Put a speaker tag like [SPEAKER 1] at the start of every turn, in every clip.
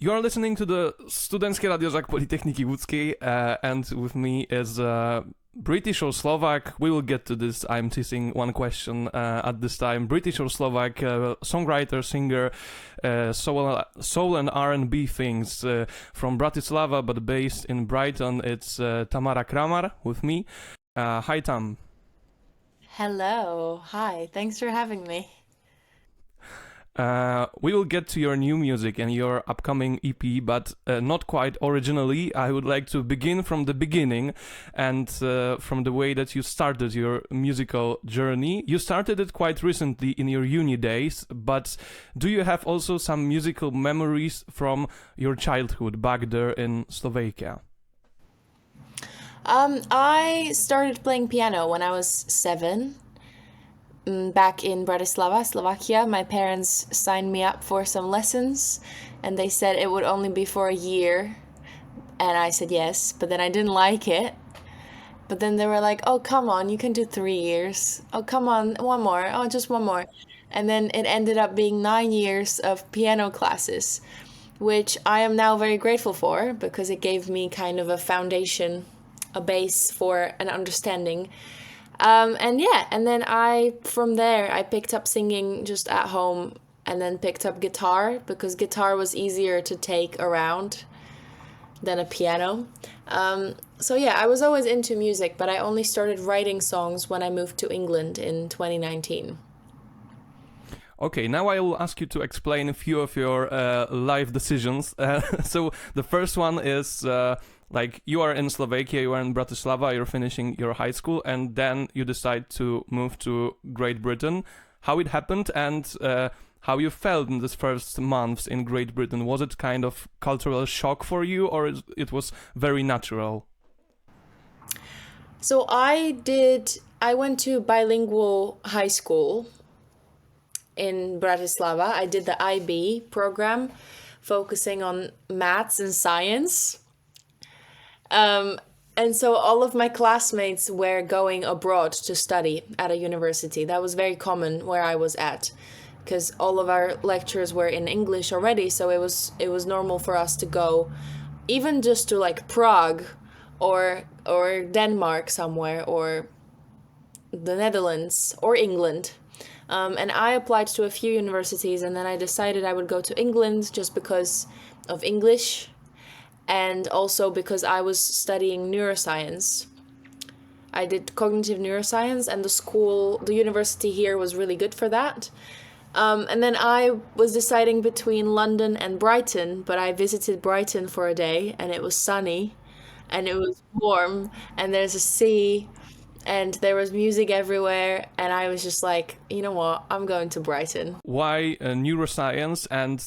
[SPEAKER 1] You are listening to the Studenckie Radio Żak Politechniki Łódzkiej, and with me is British or Slovak. We will get to this. I'm teasing one question at this time. British or Slovak songwriter, singer, soul and R&B things from Bratislava, but based in Brighton. It's Tamara Kramar with me. Hi, Tam.
[SPEAKER 2] Hello. Hi. Thanks for having me.
[SPEAKER 1] We will get to your new music and your upcoming EP, but not quite originally. I would like to begin from the beginning and from the way that you started your musical journey. You started it quite recently in your uni days, but do you have also some musical memories from your childhood back there in Slovakia?
[SPEAKER 2] I started playing piano when I was 7. Back in Bratislava, Slovakia. My parents signed me up for some lessons and they said it would only be for a year, and I said yes, but then I didn't like it. But then they were like, oh, come on, you can do 3 years. Oh, come on, one more. Oh, just one more. And then it ended up being 9 years of piano classes, which I am now very grateful for because it gave me kind of a foundation, a base for an understanding. And then from there, I picked up singing just at home and then picked up guitar because guitar was easier to take around than a piano. I was always into music, but I only started writing songs when I moved to England in 2019.
[SPEAKER 1] Okay, now I will ask you to explain a few of your life decisions. So the first one is... you are in Slovakia, you are in Bratislava, you're finishing your high school, and then you decide to move to Great Britain. How it happened and how you felt in these first months in Great Britain? Was it kind of cultural shock for you, or it was very natural?
[SPEAKER 2] So I went to bilingual high school in Bratislava. I did the IB program, focusing on maths and science. And so all of my classmates were going abroad to study at a university. That was very common where I was at, because all of our lectures were in English already. So it was normal for us to go, even just to like Prague, or Denmark somewhere, or the Netherlands or England. And I applied to a few universities, and then I decided I would go to England just because of English. And also because I was studying neuroscience. I did cognitive neuroscience, and the university here was really good for that. And then I was deciding between London and Brighton, but I visited Brighton for a day, and it was sunny, and it was warm, and there's a sea, and there was music everywhere, and I was just like, you know what, I'm going to Brighton.
[SPEAKER 1] Why neuroscience? And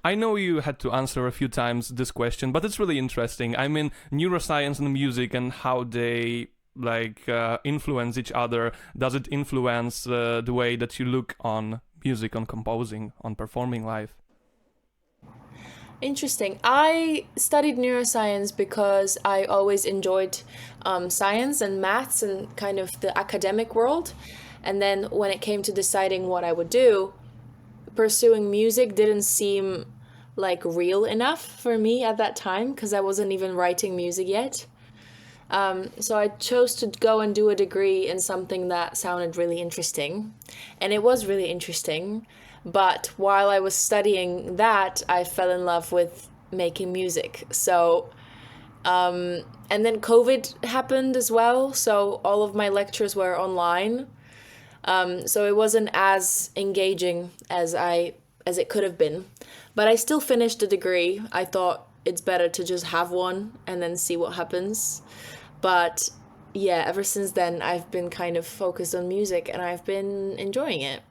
[SPEAKER 1] I know you had to answer a few times this question, but it's really interesting. I mean, neuroscience and music and how they influence each other. Does it influence the way that you look on music, on composing, on performing live?
[SPEAKER 2] Interesting. I studied neuroscience because I always enjoyed science and maths and kind of the academic world. And then when it came to deciding what I would do, pursuing music didn't seem like real enough for me at that time because I wasn't even writing music yet. So I chose to go and do a degree in something that sounded really interesting. And it was really interesting. But while I was studying that, I fell in love with making music. So, and then COVID happened as well. So all of my lectures were online. So it wasn't as engaging as it could have been. But I still finished the degree. I thought it's better to just have one and then see what happens. But yeah, ever since then, I've been kind of focused on music and I've been enjoying it.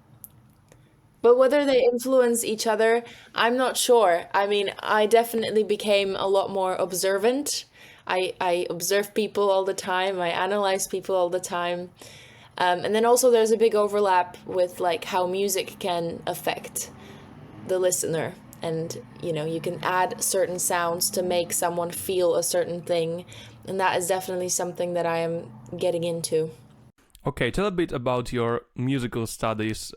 [SPEAKER 2] But whether they influence each other, I'm not sure. I mean, I definitely became a lot more observant. I observe people all the time. I analyze people all the time. And then also there's a big overlap with like how music can affect the listener. And, you know, you can add certain sounds to make someone feel a certain thing. And that is definitely something that I am getting into.
[SPEAKER 1] Okay, tell a bit about your musical studies.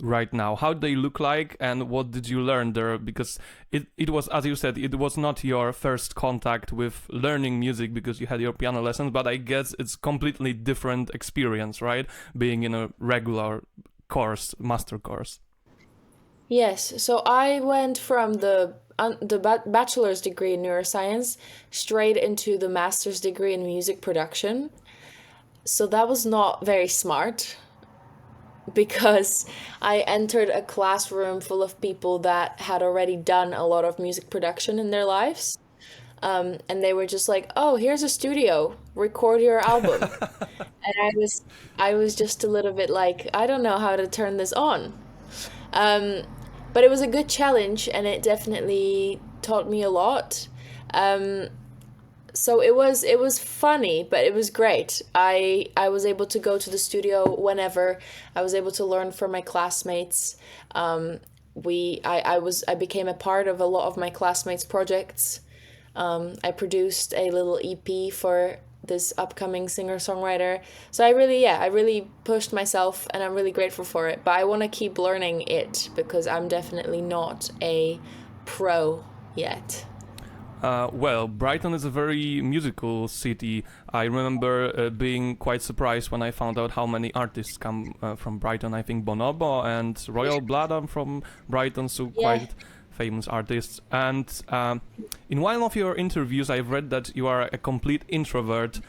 [SPEAKER 1] right now? How do they look like, and what did you learn there? Because it was, as you said, it was not your first contact with learning music because you had your piano lessons, but I guess it's completely different experience, right? Being in a regular course, master course.
[SPEAKER 2] Yes, so I went from the bachelor's degree in neuroscience straight into the master's degree in music production. So that was not very smart because I entered a classroom full of people that had already done a lot of music production in their lives. And they were just like, "Oh, here's a studio, record your album." And I was just a little bit like, I don't know how to turn this on. Um, but it was a good challenge, and it definitely taught me a lot. Um, so it was funny, but it was great. I was able to go to the studio whenever. I was able to learn from my classmates. I became a part of a lot of my classmates' projects. I produced a little EP for this upcoming singer-songwriter. So I really pushed myself, and I'm really grateful for it. But I want to keep learning it because I'm definitely not a pro yet.
[SPEAKER 1] Well, Brighton is a very musical city. I remember being quite surprised when I found out how many artists come from Brighton. I think Bonobo and Royal Blood are from Brighton, so
[SPEAKER 2] Yeah.
[SPEAKER 1] quite famous artists. And in one of your interviews, I've read that you are a complete introvert.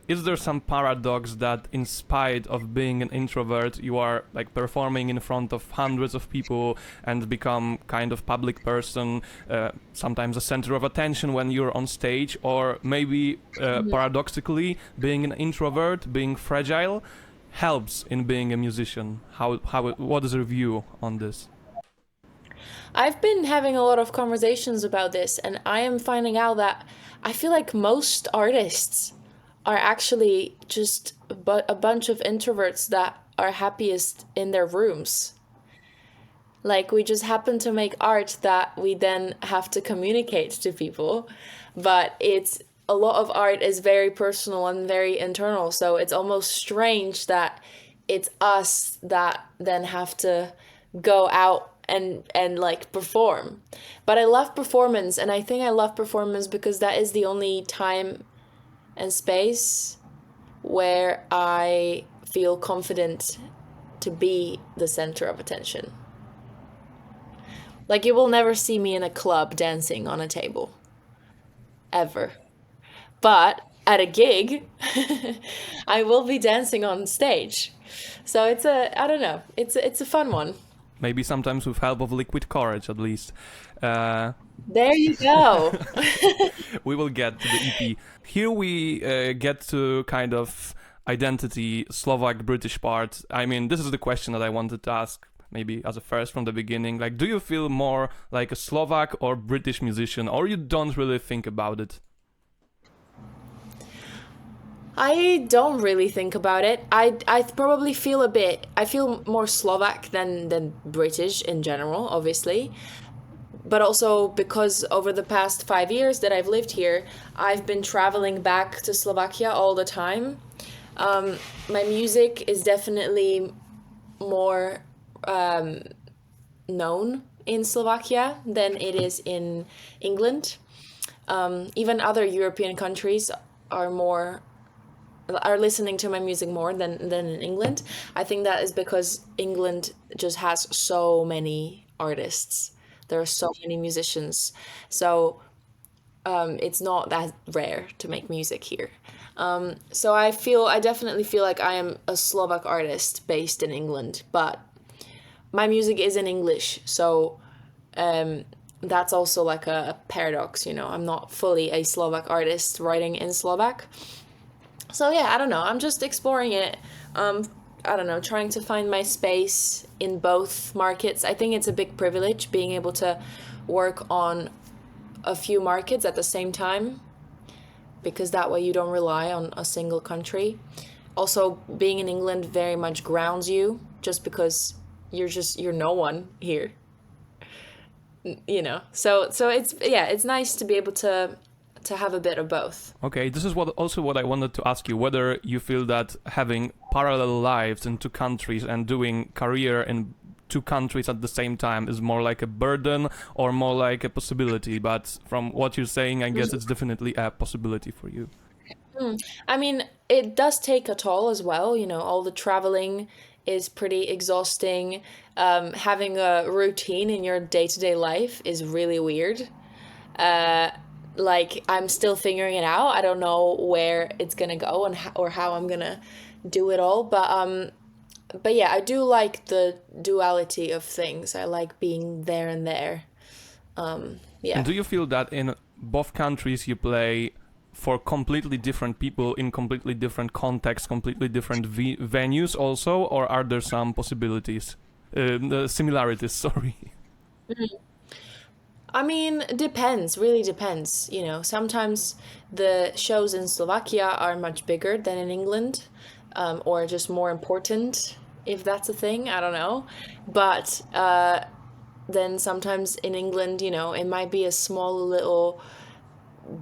[SPEAKER 1] Is there some paradox that in spite of being an introvert, you are like performing in front of hundreds of people and become kind of public person, sometimes a center of attention when you're on stage, or maybe paradoxically, being an introvert, being fragile, helps in being a musician? What is your view on this?
[SPEAKER 2] I've been having a lot of conversations about this, and I am finding out that I feel like most artists are actually just a bunch of introverts that are happiest in their rooms. Like, we just happen to make art that we then have to communicate to people, but it's a lot of art is very personal and very internal, so it's almost strange that it's us that then have to go out and like perform. But I love performance, and I think I love performance because that is the only time and space where I feel confident to be the center of attention. Like, you will never see me in a club dancing on a table, ever. But at a gig, I will be dancing on stage. So I don't know, it's a fun one.
[SPEAKER 1] Maybe sometimes with help of liquid courage, at least.
[SPEAKER 2] There you go.
[SPEAKER 1] We will get to the EP. Here we get to kind of identity, Slovak, British part. I mean, this is the question that I wanted to ask, maybe as a first from the beginning. Like, do you feel more like a Slovak or British musician, or you don't really think about it?
[SPEAKER 2] I don't really think about it. I probably feel I feel more Slovak than British in general, obviously. But also because over the past 5 years that I've lived here, I've been traveling back to Slovakia all the time. My music is definitely more known in Slovakia than it is in England. Even other European countries are listening to my music more than in England. I think that is because England just has so many artists. There are so many musicians. So it's not that rare to make music here. So I definitely feel like I am a Slovak artist based in England, but my music is in English. So that's also like a paradox, you know. I'm not fully a Slovak artist writing in Slovak. So yeah, I don't know. I'm just exploring it. I don't know, trying to find my space in both markets. I think it's a big privilege being able to work on a few markets at the same time, because that way you don't rely on a single country. Also, being in England very much grounds you, just because you're no one here. You know. So it's nice to be able to to have a bit of both.
[SPEAKER 1] Okay, this is what I wanted to ask you, whether you feel that having parallel lives in two countries and doing career in two countries at the same time is more like a burden or more like a possibility. But from what you're saying, I guess it's definitely a possibility for you.
[SPEAKER 2] I mean, it does take a toll as well. You know, all the traveling is pretty exhausting. Having a routine in your day-to-day life is really weird. Like, I'm still figuring it out. I don't know where it's gonna go and or how I'm gonna do it all. But yeah, I do like the duality of things. I like being there and there. Yeah.
[SPEAKER 1] And do you feel that in both countries you play for completely different people in completely different contexts, completely different venues also, or are there some possibilities, similarities, sorry?
[SPEAKER 2] I mean, depends, really depends. You know, sometimes the shows in Slovakia are much bigger than in England, or just more important, if that's a thing. I don't know. But then sometimes in England, you know, it might be a small little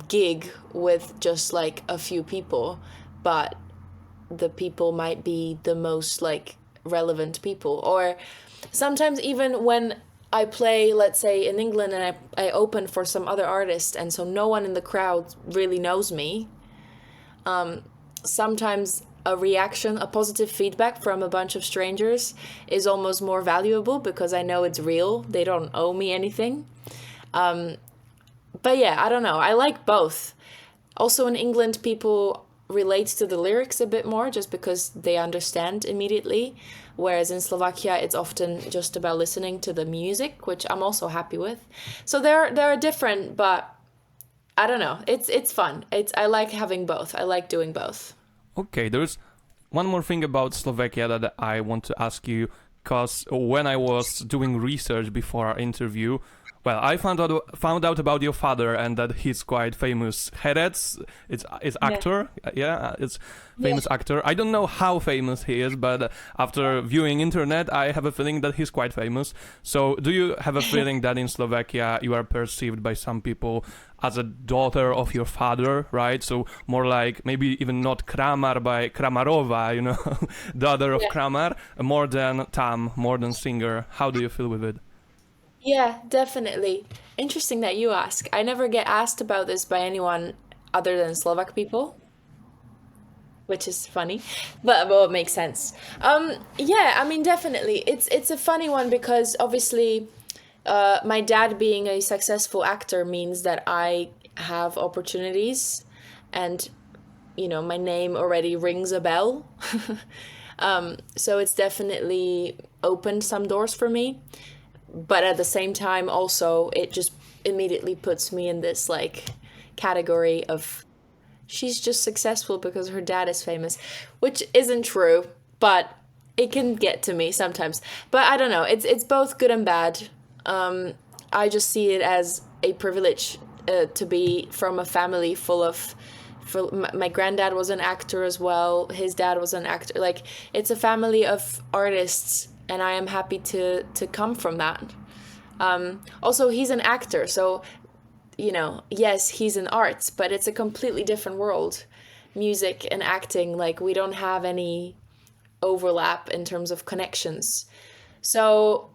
[SPEAKER 2] gig with just like a few people, but the people might be the most like relevant people. Or sometimes even when I play, let's say in England, and I open for some other artist, and so no one in the crowd really knows me, sometimes a reaction, a positive feedback from a bunch of strangers is almost more valuable because I know it's real. They don't owe me anything. But yeah, I don't know. I like both. Also in England, people relate to the lyrics a bit more just because they understand immediately. Whereas in Slovakia, it's often just about listening to the music, which I'm also happy with. So they're different, but I don't know. It's fun. I like having both. I like doing both.
[SPEAKER 1] Okay, there's one more thing about Slovakia that I want to ask you, because when I was doing research before our interview, well, I found out about your father and that he's quite famous. Herec, it's actor, yeah, it's famous actor. I don't know how famous he is, but after viewing internet, I have a feeling that he's quite famous. So, do you have a feeling that in Slovakia you are perceived by some people as a daughter of your father, right? So more like maybe even not Kramar by Kramarova, you know, daughter of Kramar, more than Tam, more than singer. How do you feel with it?
[SPEAKER 2] Yeah, definitely. Interesting that you ask. I never get asked about this by anyone other than Slovak people, which is funny, but well, it makes sense. Yeah, I mean, definitely. It's a funny one because obviously, my dad being a successful actor means that I have opportunities, and you know, my name already rings a bell. So it's definitely opened some doors for me. But at the same time, also, it just immediately puts me in this like category of she's just successful because her dad is famous, which isn't true, but it can get to me sometimes. But I don't know. It's both good and bad. I just see it as a privilege to be from a family full of. My granddad was an actor as well. His dad was an actor. Like, it's a family of artists, and I am happy to come from that. Also, he's an actor, so, you know, yes, he's in arts, but it's a completely different world. Music and acting, like, we don't have any overlap in terms of connections. So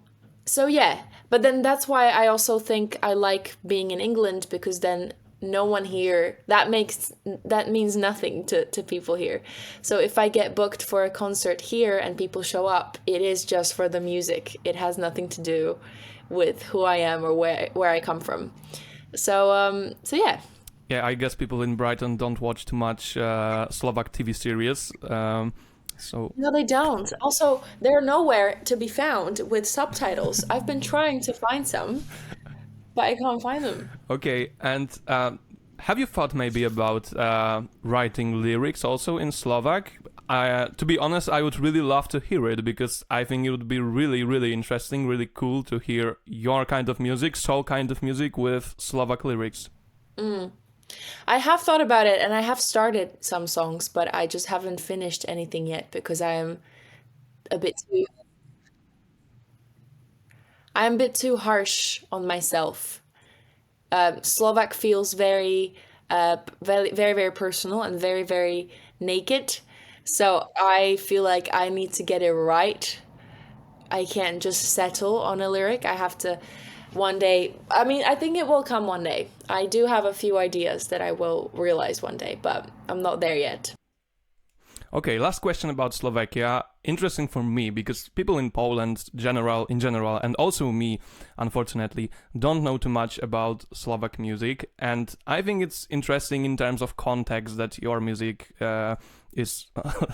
[SPEAKER 2] yeah. But then that's why I also think I like being in England, because then no one here, that means nothing to people here. So if I get booked for a concert here and people show up, it is just for the music. It has nothing to do with who I am or where I come from. So yeah.
[SPEAKER 1] Yeah, I guess people in Brighton don't watch too much Slovak TV series. So
[SPEAKER 2] No, they don't. Also, they're nowhere to be found with subtitles. I've been trying to find some, but I can't find them.
[SPEAKER 1] okay, and have you thought maybe about writing lyrics also in Slovak? To be honest, I would really love to hear it, because I think it would be really, really interesting, really cool to hear your kind of music, soul kind of music with Slovak lyrics.
[SPEAKER 2] I have thought about it, and I have started some songs, but I just haven't finished anything yet because I'm a bit too harsh on myself. Slovak feels very very, very, very personal and very, very naked. So I feel like I need to get it right. I can't just settle on a lyric. I have to one day, I mean, I think it will come one day. I do have a few ideas that I will realize one day, but I'm not there yet.
[SPEAKER 1] Okay, last question about Slovakia. Interesting for me because people in Poland, in general, and also me, unfortunately, don't know too much about Slovak music. And I think it's interesting in terms of context that your music is,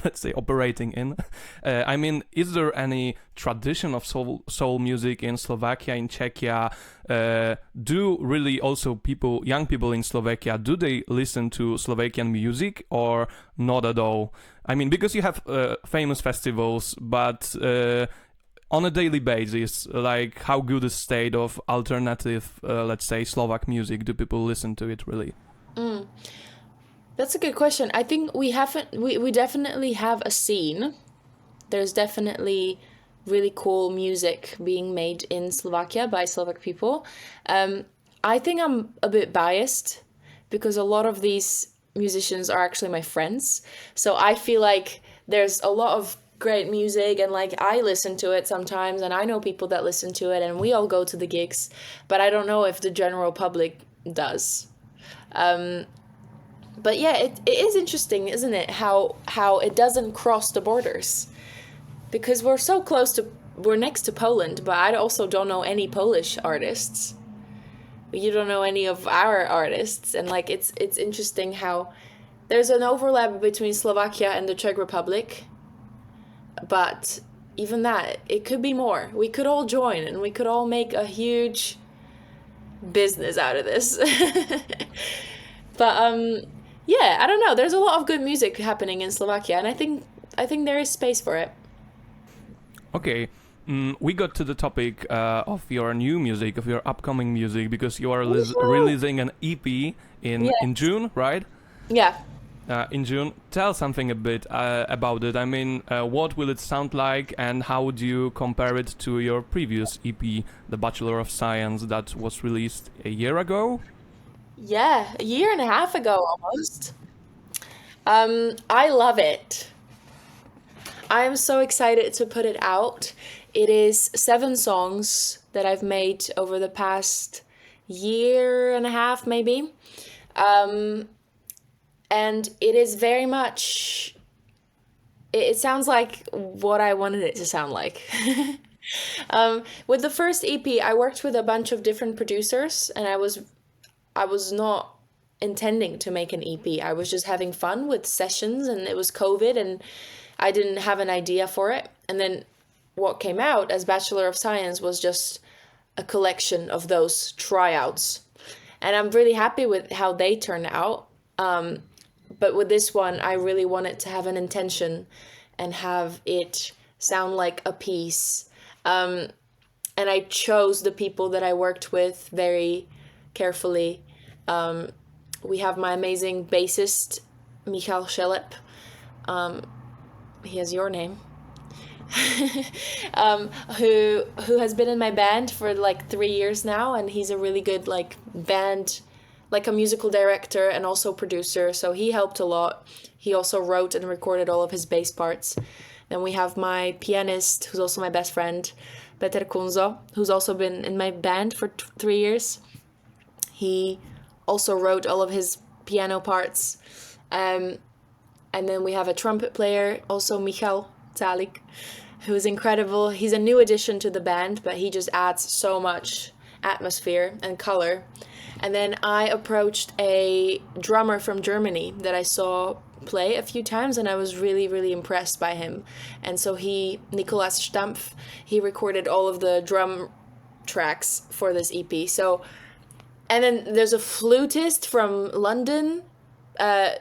[SPEAKER 1] let's say, operating in. I mean, is there any tradition of soul music in Slovakia, in Czechia? Do really also young people in Slovakia, do they listen to Slovakian music or not at all? I mean, because you have famous festivals, but on a daily basis, like how good a state of alternative, let's say, Slovak music do people listen to it really?
[SPEAKER 2] That's a good question. I think we definitely have a scene. There's definitely really cool music being made in Slovakia by Slovak people. I think I'm a bit biased because a lot of these musicians are actually my friends. So I feel like there's a lot of great music and like I listen to it sometimes and I know people that listen to it and we all go to the gigs, but I don't know if the general public does. But yeah, it is interesting, isn't it? How it doesn't cross the borders, because we're next to Poland, but I also don't know any Polish artists. You don't know any of our artists, and like it's interesting how there's an overlap between Slovakia and the Czech Republic, but even that, it could be more. We could all join and we could all make a huge business out of this. But yeah, I don't know. There's a lot of good music happening in Slovakia, and I think there is space for it.
[SPEAKER 1] Okay, we got to the topic of your new music, of your upcoming music, because you are releasing an EP in June, right?
[SPEAKER 2] Yeah.
[SPEAKER 1] In June. Tell something a bit about it. I mean, what will it sound like, and how would you compare it to your previous EP, The Bachelor of Science, that was released a year ago?
[SPEAKER 2] Yeah, a year and a half ago almost. I love it. I am so excited to put it out. It is 7 songs that I've made over the past year and a half, maybe. And it is very much, it sounds like what I wanted it to sound like. With the first EP, I worked with a bunch of different producers, and I was not intending to make an EP. I was just having fun with sessions, and it was COVID and I didn't have an idea for it. And then what came out as Bachelor of Science was just a collection of those tryouts. And I'm really happy with how they turned out. But with this one, I really wanted to have an intention and have it sound like a piece. And I chose the people that I worked with very carefully. We have my amazing bassist, Michal Shelep. He has your name. Who has been in my band for like 3 years now, and he's a really good like band, like a musical director and also producer, so he helped a lot. He also wrote and recorded all of his bass parts. Then we have my pianist, who's also my best friend, Petr Kunzo, who's also been in my band for 3 years. He also wrote all of his piano parts. And then we have a trumpet player, also Michal Talik, who is incredible. He's a new addition to the band, but he just adds so much atmosphere and color. And then I approached a drummer from Germany that I saw play a few times, and I was really, really impressed by him. And so Nicolas Stampf, he recorded all of the drum tracks for this EP. So, and then there's a flutist from London.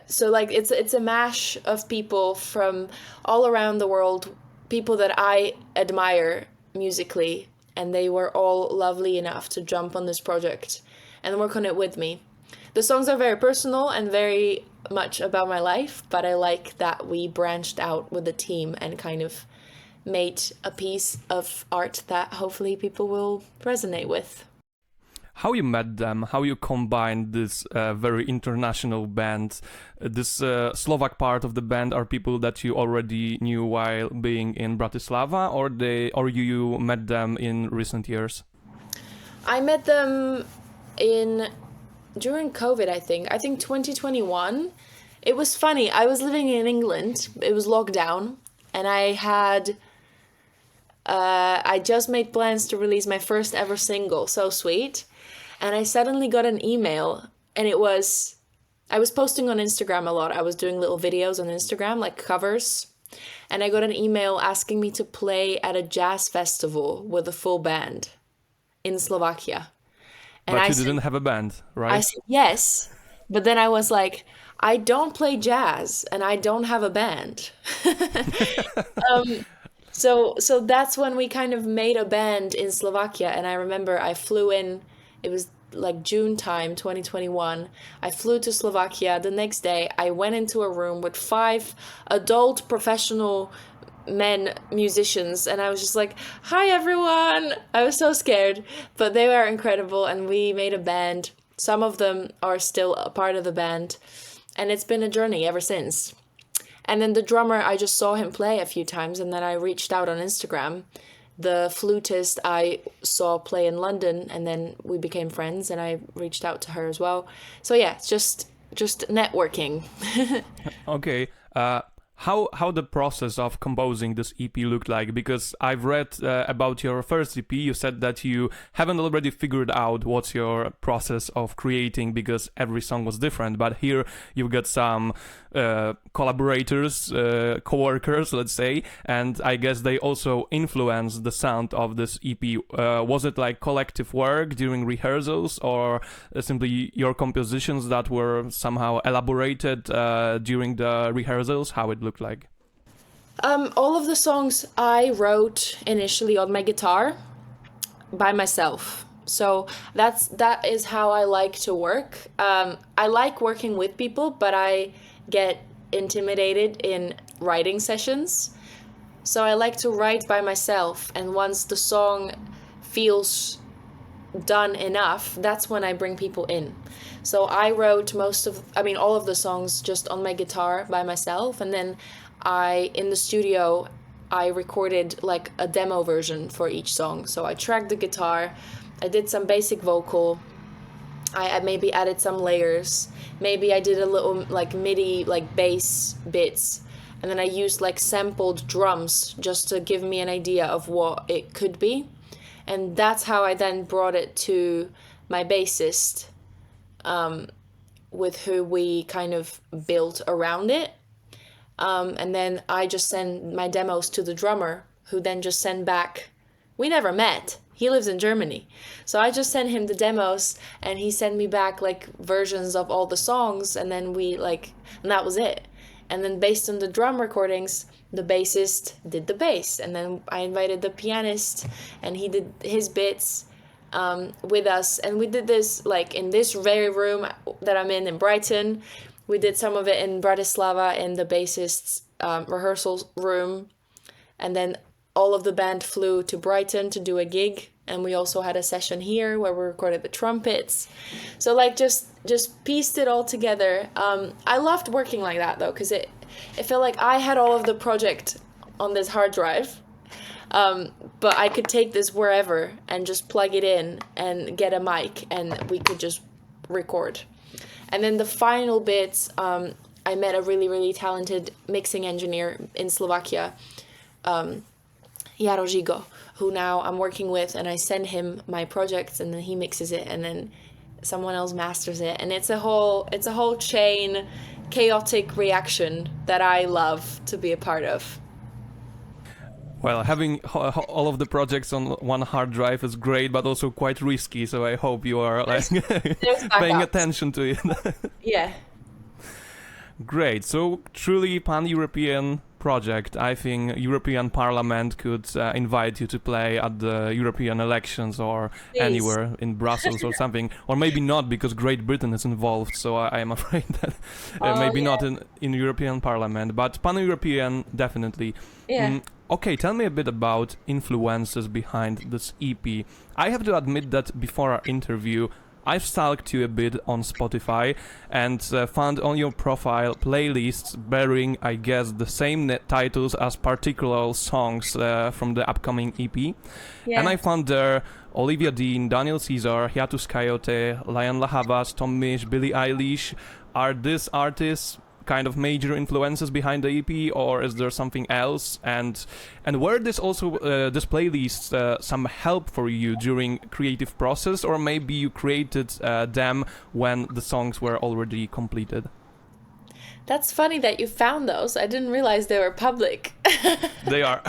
[SPEAKER 2] So like it's a mash of people from all around the world, people that I admire musically, and they were all lovely enough to jump on this project and work on it with me. The songs are very personal and very much about my life, but I like that we branched out with the team and kind of made a piece of art that hopefully people will resonate with.
[SPEAKER 1] how you met them, how you combined this very international band. This Slovak part of the band are people that you already knew while being in Bratislava, or you met them in recent years?
[SPEAKER 2] I met them during COVID, I think 2021. It was funny. I was living in England. It was lockdown, and I just made plans to release my first ever single, So Sweet. And I suddenly got an email, and I was posting on Instagram a lot. I was doing little videos on Instagram, like covers. And I got an email asking me to play at a jazz festival with a full band in Slovakia. And
[SPEAKER 1] but you didn't have a band, right?
[SPEAKER 2] I said yes. But then I was like, I don't play jazz and I don't have a band. So that's when we kind of made a band in Slovakia. And I remember I flew in, it was like June time, 2021. I flew to Slovakia. The next day, I went into a room with 5 adult professional men musicians, and I was just like, hi everyone. I was so scared, but they were incredible, and we made a band. Some of them are still a part of the band, and it's been a journey ever since. And then the drummer, I just saw him play a few times, and then I reached out on Instagram. The flutist I saw play in London, and then we became friends, and I reached out to her as well. So yeah, it's just networking.
[SPEAKER 1] Okay. How the process of composing this EP looked like? Because I've read about your first EP. You said that you haven't already figured out what's your process of creating, because every song was different. But here you've got some collaborators, co-workers, let's say, and I guess they also influenced the sound of this EP. Was it like collective work during rehearsals, or simply your compositions that were somehow elaborated during the rehearsals? How it looked like?
[SPEAKER 2] All of the songs I wrote initially on my guitar by myself. So that is how I like to work. I like working with people, but I get intimidated in writing sessions. So I like to write by myself, and once the song feels done enough, that's when I bring people in. So I wrote all of the songs just on my guitar by myself, and then in the studio, I recorded like a demo version for each song. So I tracked the guitar, I did some basic vocal, I maybe added some layers, maybe I did a little like MIDI, like bass bits, and then I used like sampled drums just to give me an idea of what it could be. And that's how I then brought it to my bassist, with who we kind of built around it. And then I just send my demos to the drummer, who then just send back. We never met. He lives in Germany. So I just sent him the demos, and he sent me back like versions of all the songs, and then and that was it. And then based on the drum recordings, the bassist did the bass, and then I invited the pianist, and he did his bits with us, and we did this like in this very room that I'm in Brighton. We did some of it in Bratislava in the bassist's rehearsal room, and then all of the band flew to Brighton to do a gig, and we also had a session here where we recorded the trumpets. So like just pieced it all together. I loved working like that though, because it felt like I had all of the project on this hard drive, but I could take this wherever and just plug it in and get a mic, and we could just record. And then the final bits, I met a really, really talented mixing engineer in Slovakia, Jaro Žigo, who now I'm working with, and I send him my projects, and then he mixes it, and then someone else masters it, and it's a whole chain, chaotic reaction that I love to be a part of.
[SPEAKER 1] Well, having all of the projects on one hard drive is great, but also quite risky. So I hope you are like paying attention to it.
[SPEAKER 2] Yeah.
[SPEAKER 1] Great. So truly pan-European project. I think European Parliament could invite you to play at the European elections or
[SPEAKER 2] Please.
[SPEAKER 1] Anywhere in Brussels or something, or maybe not, because Great Britain is involved. So I am afraid that maybe not in European Parliament, but pan-European definitely.
[SPEAKER 2] Yeah.
[SPEAKER 1] Okay, tell me a bit about influences behind this EP. I have to admit that before our interview, I've stalked you a bit on Spotify and found on your profile playlists bearing, I guess, the same titles as particular songs from the upcoming EP.
[SPEAKER 2] Yeah.
[SPEAKER 1] And I found there Olivia Dean, Daniel Caesar, Hiatus Coyote, Lion La Havas, Tom Misch, Billie Eilish. Are these artists kind of major influences behind the EP, or is there something else? And were this also this playlist some help for you during creative process, or maybe you created them when the songs were already completed?
[SPEAKER 2] That's funny that you found those. I didn't realize they were public.
[SPEAKER 1] They are.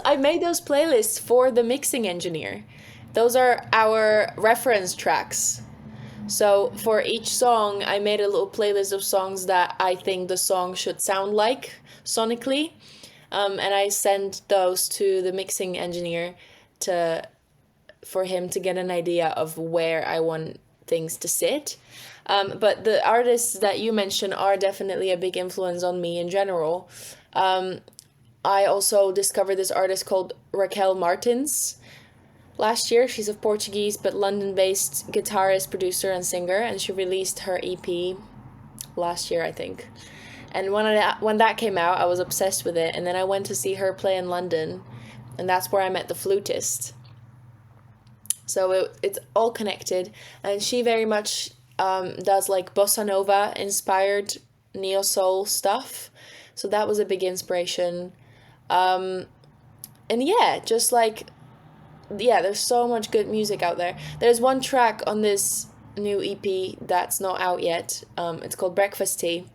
[SPEAKER 2] I made those playlists for the mixing engineer. Those are our reference tracks. So for each song, I made a little playlist of songs that I think the song should sound like sonically. And I sent those to the mixing engineer for him to get an idea of where I want things to sit. But the artists that you mentioned are definitely a big influence on me in general. I also discovered this artist called Raquel Martins last year. She's a Portuguese but London-based guitarist, producer, and singer, and she released her EP last year, I think. And when that came out, I was obsessed with it, and then I went to see her play in London, and that's where I met the flutist. So it's all connected, and she very much does like bossa nova inspired neo soul stuff. So that was a big inspiration. And yeah, just like, yeah, there's so much good music out there. There's one track on this new EP that's not out yet. It's called Breakfast Tea.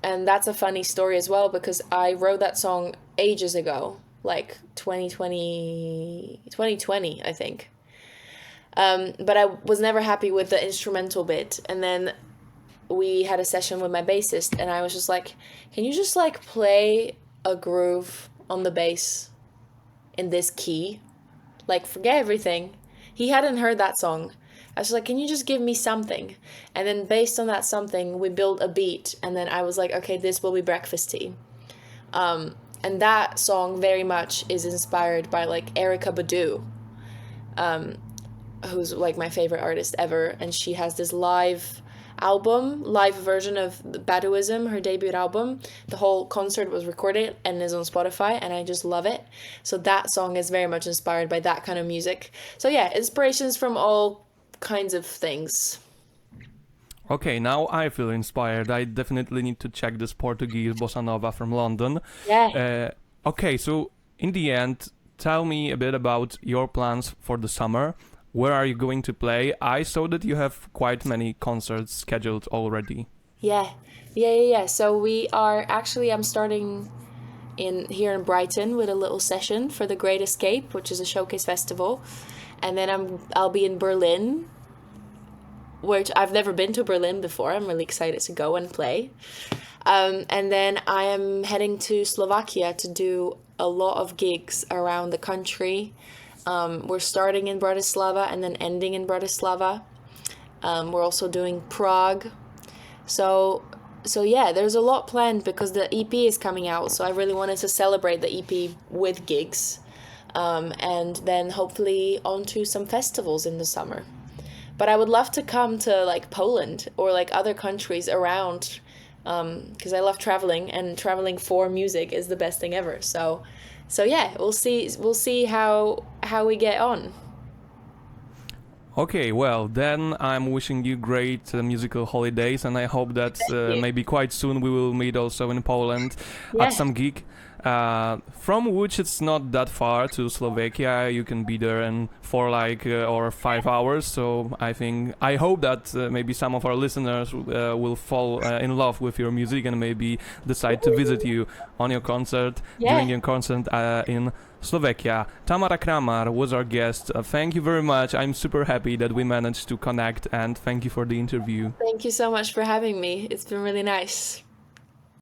[SPEAKER 2] And that's a funny story as well, because I wrote that song ages ago, like 2020, I think. But I was never happy with the instrumental bit. And then we had a session with my bassist, and I was just like, can you just like play a groove on the bass in this key? Like, forget everything. He hadn't heard that song. I was like, can you just give me something? And then based on that something, we built a beat. And then I was like, okay, this will be Breakfast Tea. And that song very much is inspired by like Erykah Badu, who's like my favorite artist ever. And she has this live version of Baduism, her debut album. The whole concert was recorded and is on Spotify, and I just love it. So that song is very much inspired by that kind of music. So yeah, inspirations from all kinds of things.
[SPEAKER 1] Okay, now I feel inspired. I definitely need to check this Portuguese bossa nova from London.
[SPEAKER 2] Yeah.
[SPEAKER 1] Okay, so in the end, tell me a bit about your plans for the summer. Where are you going to play? I saw that you have quite many concerts scheduled already.
[SPEAKER 2] Yeah. So I'm starting here in Brighton with a little session for the Great Escape, which is a showcase festival. And then I'll be in Berlin, which I've never been to Berlin before. I'm really excited to go and play. And then I am heading to Slovakia to do a lot of gigs around the country. We're starting in Bratislava and then ending in Bratislava. We're also doing Prague. So yeah, there's a lot planned because the EP is coming out. So I really wanted to celebrate the EP with gigs. And then hopefully onto some festivals in the summer. But I would love to come to like Poland or like other countries around, because I love traveling, and traveling for music is the best thing ever. So yeah, we'll see how we get on.
[SPEAKER 1] Okay, well, then I'm wishing you great musical holidays, and I hope that maybe quite soon we will meet also in Poland at some gig. From which it's not that far to Slovakia. You can be there in 4 or 5 hours. So I hope that maybe some of our listeners will fall in love with your music and maybe decide to visit you on your concert, during your concert in Slovakia. Tamara Kramar was our guest. Thank you very much. I'm super happy that we managed to connect, and thank you for the interview.
[SPEAKER 2] Thank you so much for having me. It's been really nice.